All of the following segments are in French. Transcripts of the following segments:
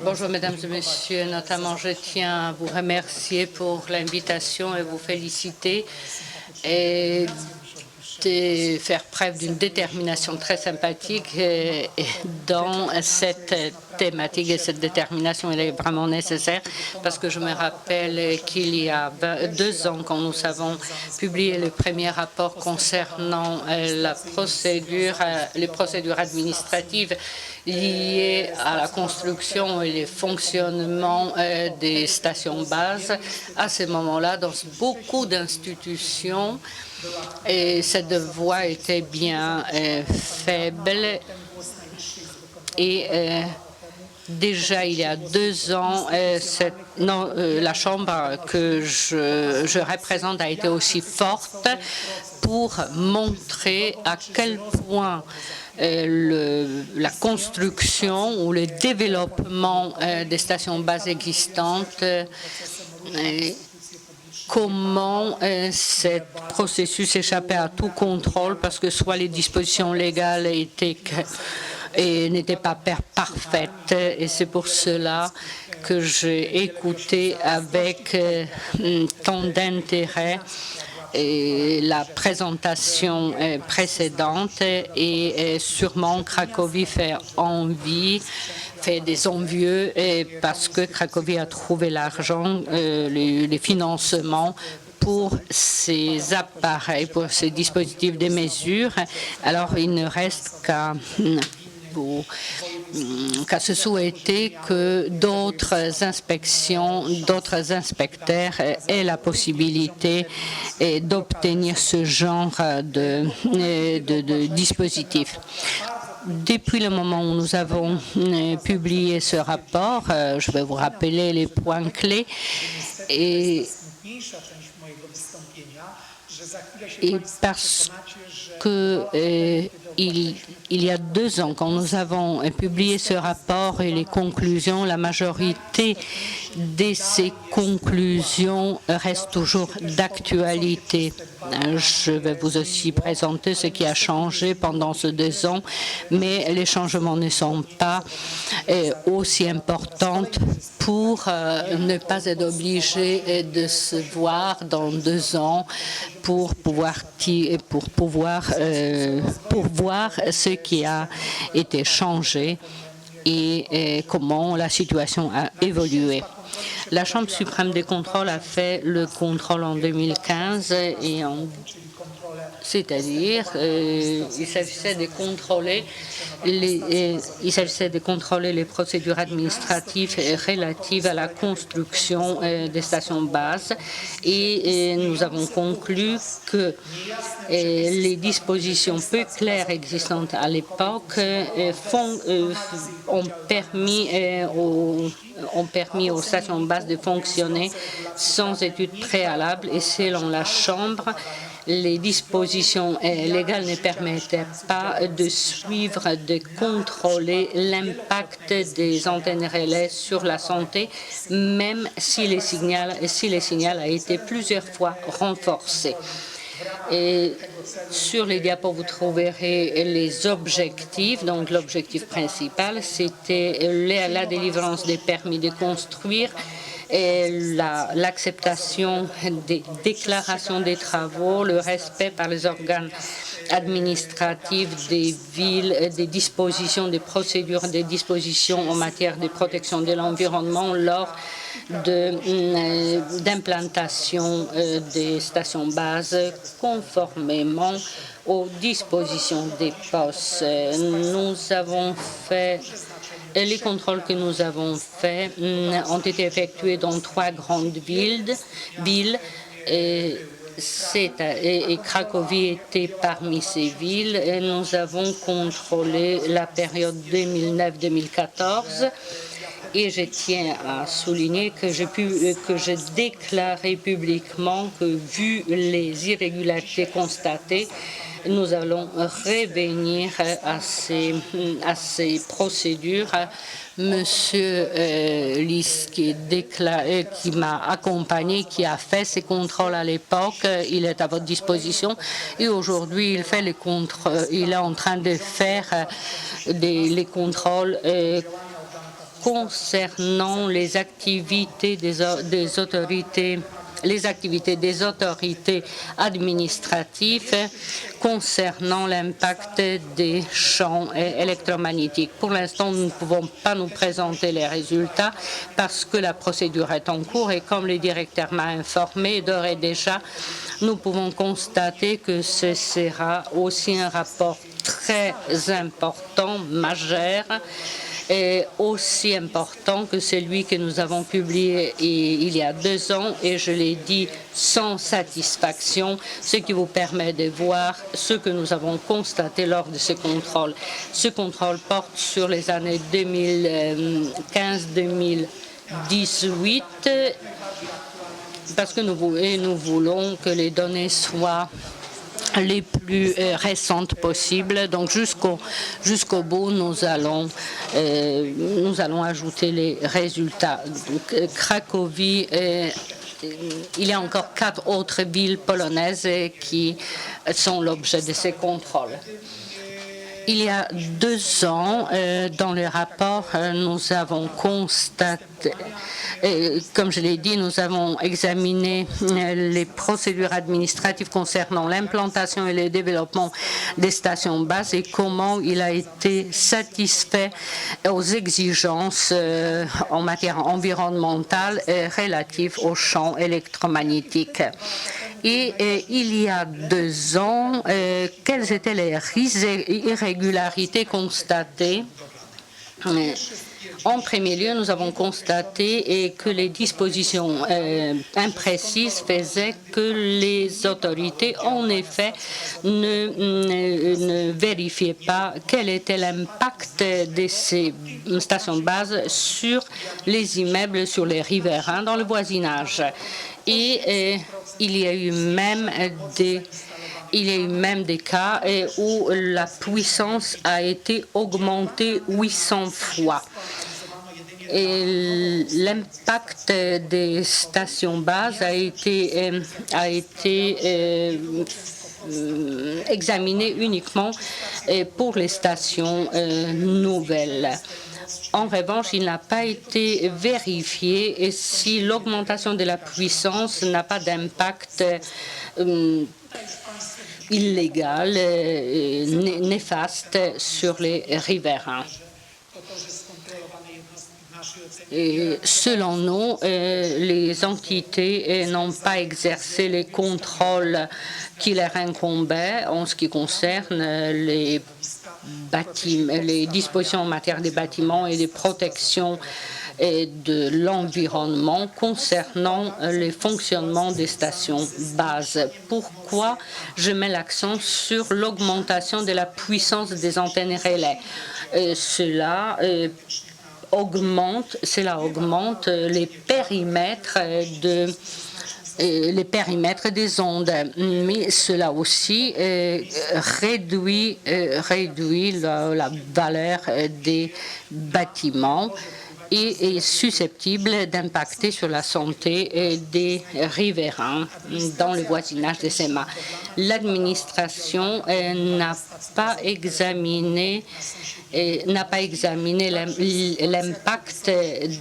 Bonjour mesdames et messieurs, notamment je tiens à vous remercier pour l'invitation et vous féliciter et de faire preuve d'une détermination très sympathique dans cette thématique, et cette détermination elle est vraiment nécessaire parce que je me rappelle qu'il y a 2 ans, quand nous avons publié le premier rapport concernant les procédures administratives liées à la construction et le fonctionnement des stations bases. À ce moment-là, dans beaucoup d'institutions, et cette voix était bien faible. Et déjà, il y a 2 ans, la Chambre que je représente a été aussi forte pour montrer à quel point la construction ou le développement des stations bases existantes comment ce processus échappait à tout contrôle parce que soit les dispositions légales n'étaient pas parfaites. Et c'est pour cela que j'ai écouté avec tant d'intérêt la présentation précédente et sûrement Cracovie fait des envieux parce que Cracovie a trouvé l'argent, les financements pour ces appareils, pour ces dispositifs de mesure. Alors, il ne reste qu'à se souhaiter que d'autres inspections, d'autres inspecteurs aient la possibilité d'obtenir ce genre de dispositifs. Depuis le moment où nous avons publié ce rapport, je vais vous rappeler les points clés et parce que il y a 2 ans, quand nous avons publié ce rapport et les conclusions, la majorité de ces conclusions restent toujours d'actualité. Je vais vous aussi présenter ce qui a changé pendant ces 2 ans, mais les changements ne sont pas aussi importants pour ne pas être obligés de se voir dans 2 ans pour voir ce qui a été changé et comment la situation a évolué. La Chambre suprême des contrôles a fait le contrôle en 2015 c'est-à-dire il s'agissait de contrôler les procédures administratives relatives à la construction des stations bases et nous avons conclu que les dispositions peu claires existantes à l'époque ont permis aux stations bases de fonctionner sans études préalables et selon la Chambre, les dispositions légales ne permettaient pas de suivre, de contrôler l'impact des antennes relais sur la santé, même si le signal a été plusieurs fois renforcé. Et sur les diapos, vous trouverez les objectifs. Donc, l'objectif principal, c'était la délivrance des permis de construire, l'acceptation des déclarations des travaux, le respect par les organes administratifs des villes, des dispositions, des procédures, des dispositions en matière de protection de l'environnement lors d'implantation des stations bases conformément aux dispositions des postes. Nous avons fait les contrôles que nous avons faits ont été effectués dans 3 grandes villes et Cracovie était parmi ces villes. Et nous avons contrôlé la période 2009-2014 Et je tiens à souligner que j'ai déclaré publiquement que, vu les irrégularités constatées, nous allons revenir à ces procédures. Monsieur Lys, qui m'a accompagné, qui a fait ces contrôles à l'époque, il est à votre disposition. Et aujourd'hui, il fait les contrôles. Il est en train de faire les contrôles concernant les activités des autorités. Les activités des autorités administratives concernant l'impact des champs électromagnétiques. Pour l'instant, nous ne pouvons pas nous présenter les résultats parce que la procédure est en cours et comme le directeur m'a informé d'ores et déjà, nous pouvons constater que ce sera aussi un rapport très important, majeur, est aussi important que celui que nous avons publié il y a 2 ans, et je l'ai dit sans satisfaction, ce qui vous permet de voir ce que nous avons constaté lors de ce contrôle. Ce contrôle porte sur les années 2015-2018 parce que nous voulons que les données soient les plus récentes possibles. Donc jusqu'au bout, nous allons ajouter les résultats. Donc, Cracovie, il y a encore 4 autres villes polonaises qui sont l'objet de ces contrôles. Il y a 2 ans, dans le rapport, nous avons constaté, comme je l'ai dit, nous avons examiné les procédures administratives concernant l'implantation et le développement des stations bases et comment il a été satisfait aux exigences en matière environnementale relatives aux champs électromagnétiques. Et il y a 2 ans, quelles étaient les irrégularités constatées? En premier lieu, nous avons constaté que les dispositions imprécises faisaient que les autorités, en effet, ne vérifiaient pas quel était l'impact de ces stations de base sur les immeubles, sur les riverains dans le voisinage. Et il y a eu même des cas où la puissance a été augmentée 800 fois. Et l'impact des stations bases a été examiné uniquement pour les stations nouvelles. En revanche, il n'a pas été vérifié et si l'augmentation de la puissance n'a pas d'impact illégal, néfaste sur les riverains. Et selon nous, les entités n'ont pas exercé les contrôles qui leur incombaient en ce qui concerne les dispositions en matière des bâtiments et des protections et de l'environnement concernant le fonctionnement des stations bases. Pourquoi je mets l'accent sur l'augmentation de la puissance des antennes relais? Cela augmente les périmètres des ondes, mais cela aussi réduit la valeur des bâtiments et est susceptible d'impacter sur la santé des riverains dans le voisinage de SEMA. L'administration n'a pas examiné l'impact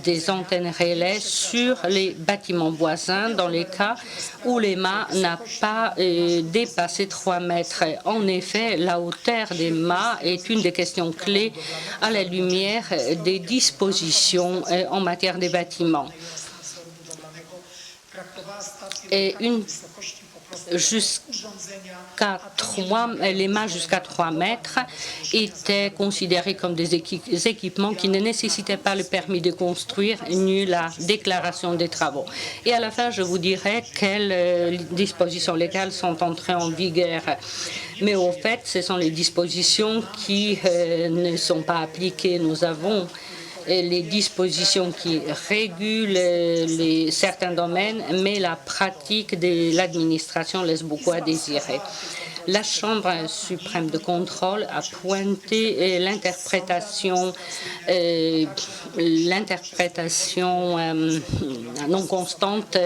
des antennes relais sur les bâtiments voisins dans les cas où les mâts n'a pas dépassé 3 mètres. En effet, la hauteur des mâts est une des questions clés à la lumière des dispositions en matière des bâtiments. Et les mâts jusqu'à 3 mètres étaient considérés comme des équipements qui ne nécessitaient pas le permis de construire ni la déclaration des travaux. Et à la fin, je vous dirai quelles dispositions légales sont entrées en vigueur. Mais au fait, ce sont les dispositions qui ne sont pas appliquées. Nous avons les dispositions qui régulent certains domaines, mais la pratique de l'administration laisse beaucoup à désirer. La Chambre suprême de contrôle a pointé l'interprétation non constante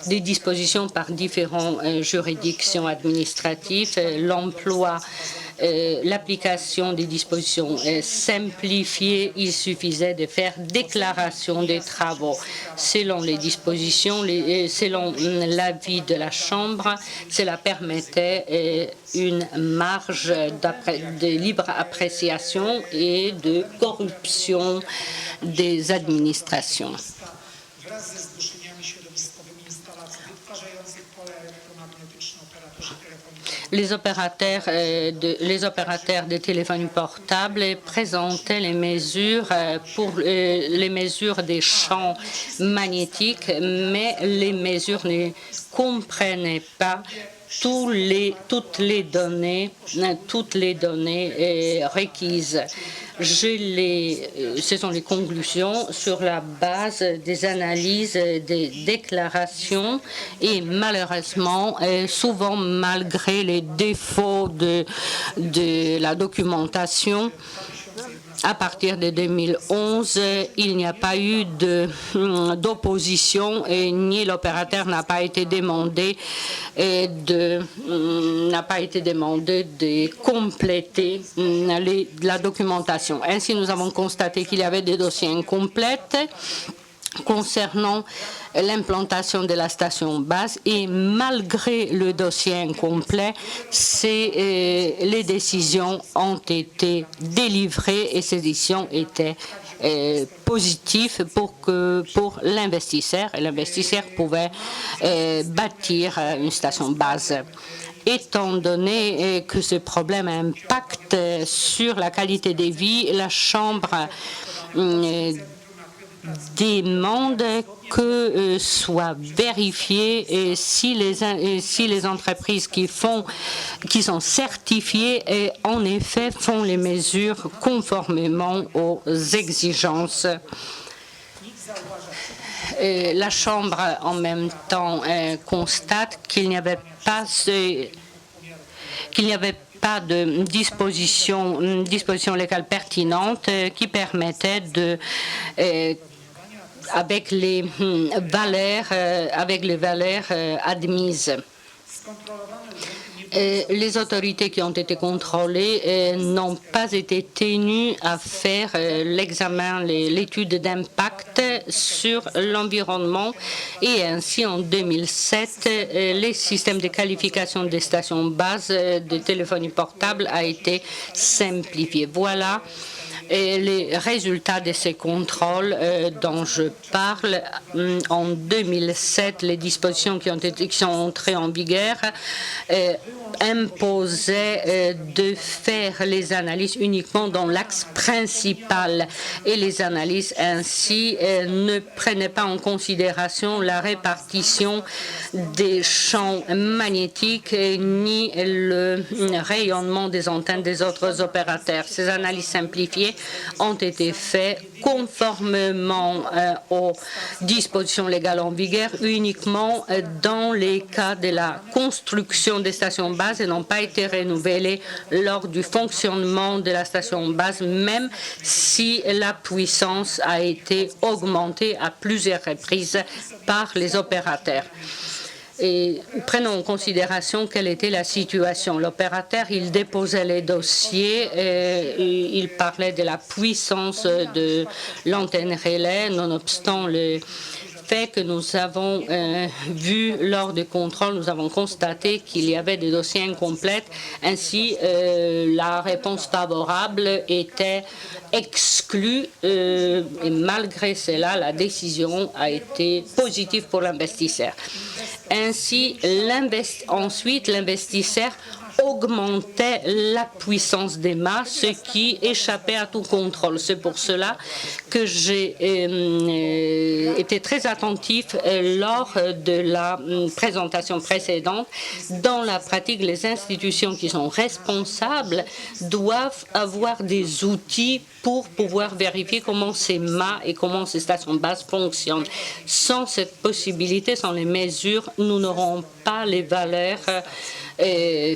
des dispositions par différentes juridictions administratives, l'emploi l'application des dispositions simplifiées, il suffisait de faire déclaration des travaux. Selon les dispositions, selon l'avis de la Chambre, cela permettait une marge de libre appréciation et de corruption des administrations. Les opérateurs de téléphonie portable présentaient les mesures les mesures des champs magnétiques, mais les mesures ne comprenaient pas toutes les données requises. Ce sont les conclusions sur la base des analyses, des déclarations et malheureusement, souvent malgré les défauts de la documentation, à partir de 2011, il n'y a pas eu d'opposition et ni l'opérateur n'a pas été demandé de compléter la documentation. Ainsi, nous avons constaté qu'il y avait des dossiers incomplets concernant l'implantation de la station base et malgré le dossier incomplet, les décisions ont été délivrées et ces décisions étaient positives pour l'investisseur et l'investisseur pouvait bâtir une station base. Étant donné que ce problème impacte sur la qualité de vie, la Chambre demande que soit vérifié si les entreprises qui sont certifiées en effet font les mesures conformément aux exigences. La Chambre en même temps constate qu'il n'y avait pas de disposition légale pertinente qui permettait avec les valeurs admises. Les autorités qui ont été contrôlées n'ont pas été tenues à faire l'étude d'impact sur l'environnement et ainsi en 2007, les systèmes de qualification des stations base de téléphonie portable a été simplifié. Voilà les résultats de ces contrôles dont je parle. En 2007, les dispositions qui sont entrées en vigueur imposaient de faire les analyses uniquement dans l'axe principal et les analyses ainsi ne prenaient pas en considération la répartition des champs magnétiques ni le rayonnement des antennes des autres opérateurs. Ces analyses simplifiées ont été faites conformément aux dispositions légales en vigueur uniquement dans les cas de la construction des stations base et n'ont pas été renouvelées lors du fonctionnement de la station base, même si la puissance a été augmentée à plusieurs reprises par les opérateurs. Et prenons en considération quelle était la situation. L'opérateur, il déposait les dossiers, il parlait de la puissance de l'antenne relais, nonobstant le fait que nous avons vu lors des contrôles, nous avons constaté qu'il y avait des dossiers incomplets. Ainsi, la réponse favorable était exclue et malgré cela, la décision a été positive pour l'investisseur. Ainsi, ensuite, l'investisseur augmentait la puissance des mâts, ce qui échappait à tout contrôle. C'est pour cela que j'ai été très attentif lors de la présentation précédente. Dans la pratique, les institutions qui sont responsables doivent avoir des outils pour pouvoir vérifier comment ces mâts et comment ces stations basses fonctionnent. Sans cette possibilité, sans les mesures, nous n'aurons pas les valeurs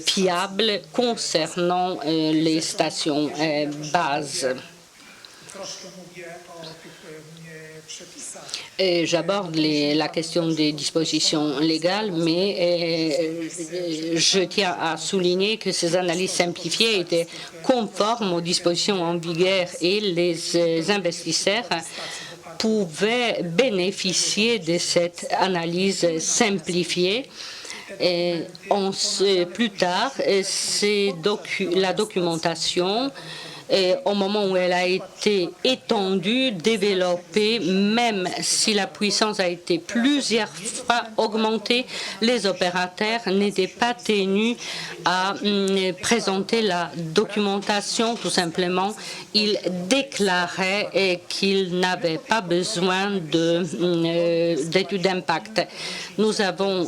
fiables concernant les stations bases. J'aborde la question des dispositions légales, mais je tiens à souligner que ces analyses simplifiées étaient conformes aux dispositions en vigueur et les investisseurs pouvaient bénéficier de cette analyse simplifiée. Et plus tard, c'est la documentation, au moment où elle a été étendue, développée, même si la puissance a été plusieurs fois augmentée, les opérateurs n'étaient pas tenus à présenter la documentation. Tout simplement, ils déclaraient qu'ils n'avaient pas besoin d'études d'impact. Nous avons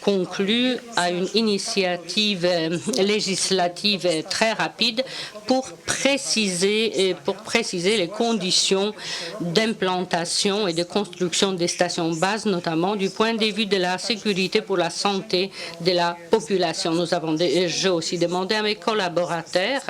conclu à une initiative législative très rapide pour préciser les conditions d'implantation et de construction des stations bases, notamment du point de vue de la sécurité pour la santé de la population. J'ai aussi demandé à mes collaborateurs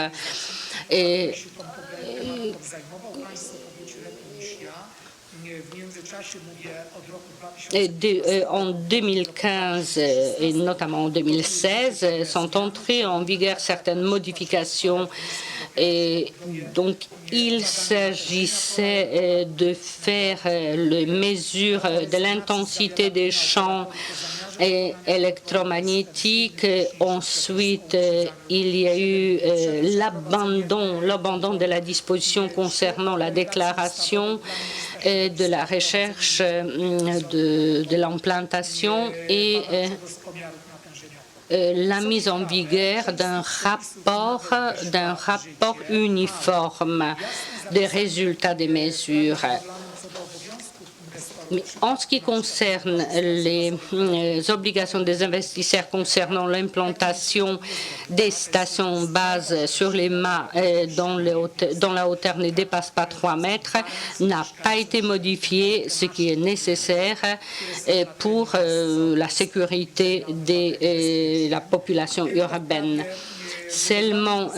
en 2015 et notamment en 2016 sont entrées en vigueur certaines modifications et donc il s'agissait de faire les mesures de l'intensité des champs électromagnétiques. Ensuite, il y a eu l'abandon de la disposition concernant la déclaration de la recherche de l'implantation et la mise en vigueur d'un rapport uniforme des résultats des mesures. Mais en ce qui concerne les obligations des investisseurs concernant l'implantation des stations bases sur les mâts dont la hauteur ne dépasse pas 3 mètres, n'a pas été modifié, ce qui est nécessaire pour la sécurité de la population urbaine. Seulement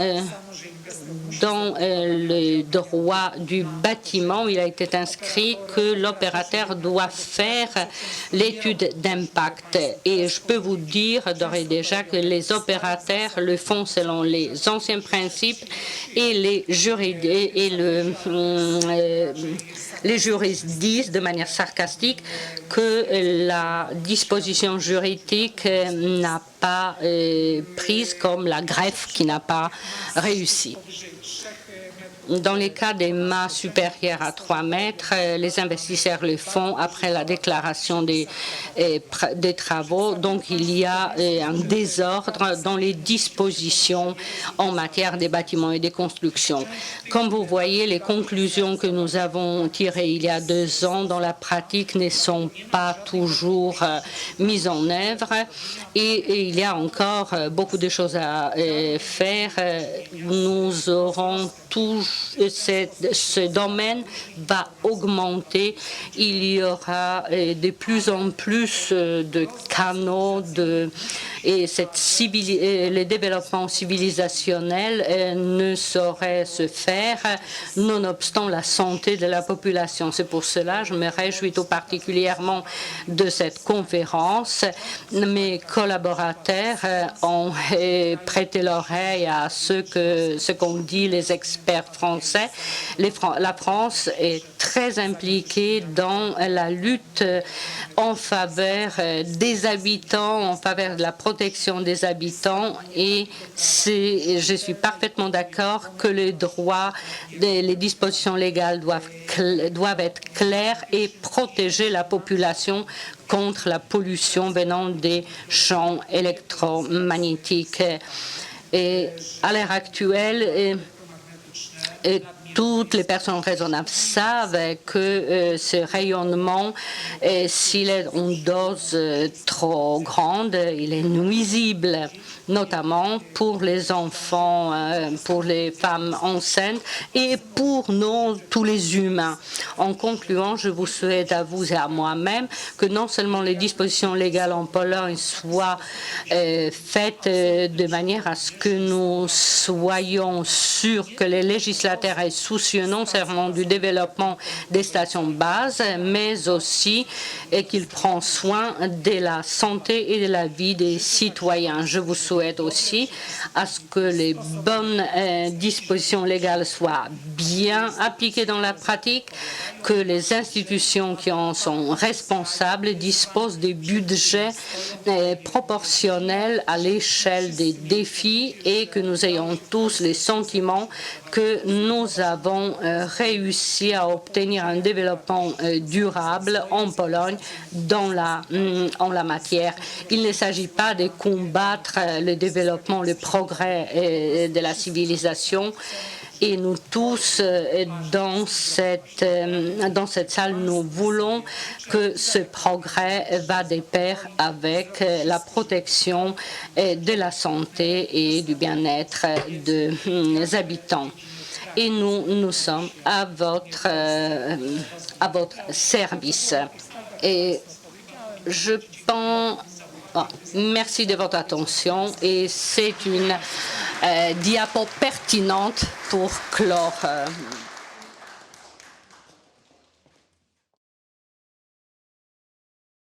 dans le droit du bâtiment, il a été inscrit que l'opérateur doit faire l'étude d'impact. Et je peux vous dire d'ores et déjà que les opérateurs le font selon les anciens principes et les juristes disent de manière sarcastique que la disposition juridique n'a pas prise comme la greffe qui n'a pas réussi. Dans les cas des mâts supérieurs à 3 mètres, les investisseurs le font après la déclaration des travaux. Donc, il y a un désordre dans les dispositions en matière des bâtiments et des constructions. Comme vous voyez, les conclusions que nous avons tirées il y a 2 ans dans la pratique ne sont pas toujours mises en œuvre et il y a encore beaucoup de choses à faire. Nous aurons ce domaine va augmenter. Il y aura de plus en plus de canaux et le développement civilisationnel ne saurait se faire nonobstant la santé de la population. C'est pour cela que je me réjouis tout particulièrement de cette conférence. Mes collaborateurs ont prêté l'oreille à ce qu'ont dit les experts français. La France est très impliquée dans la lutte en faveur des habitants, en faveur de la protection des habitants, et je suis parfaitement d'accord que les droits, les dispositions légales doivent être claires et protéger la population contre la pollution venant des champs électromagnétiques. Et à l'heure actuelle, toutes les personnes raisonnables savent que ce rayonnement, s'il est en dose trop grande, il est nuisible, notamment pour les enfants, pour les femmes enceintes et pour tous les humains. En concluant, je vous souhaite à vous et à moi-même que non seulement les dispositions légales en Pologne soient faites de manière à ce que nous soyons sûrs que les législateurs aient soucieux non seulement du développement des stations de base, mais aussi qu'il prend soin de la santé et de la vie des citoyens. Je vous souhaite aussi à ce que les bonnes dispositions légales soient bien appliquées dans la pratique, que les institutions qui en sont responsables disposent des budgets proportionnels à l'échelle des défis et que nous ayons tous les sentiments que nous avons réussi à obtenir un développement durable en Pologne en la matière. Il ne s'agit pas de combattre le développement, le progrès de la civilisation. Et nous tous, dans cette salle, nous voulons que ce progrès va de pair avec la protection de la santé et du bien-être des habitants. Et nous sommes à votre service. Et je pense... merci de votre attention et c'est une diapo pertinente pour clore.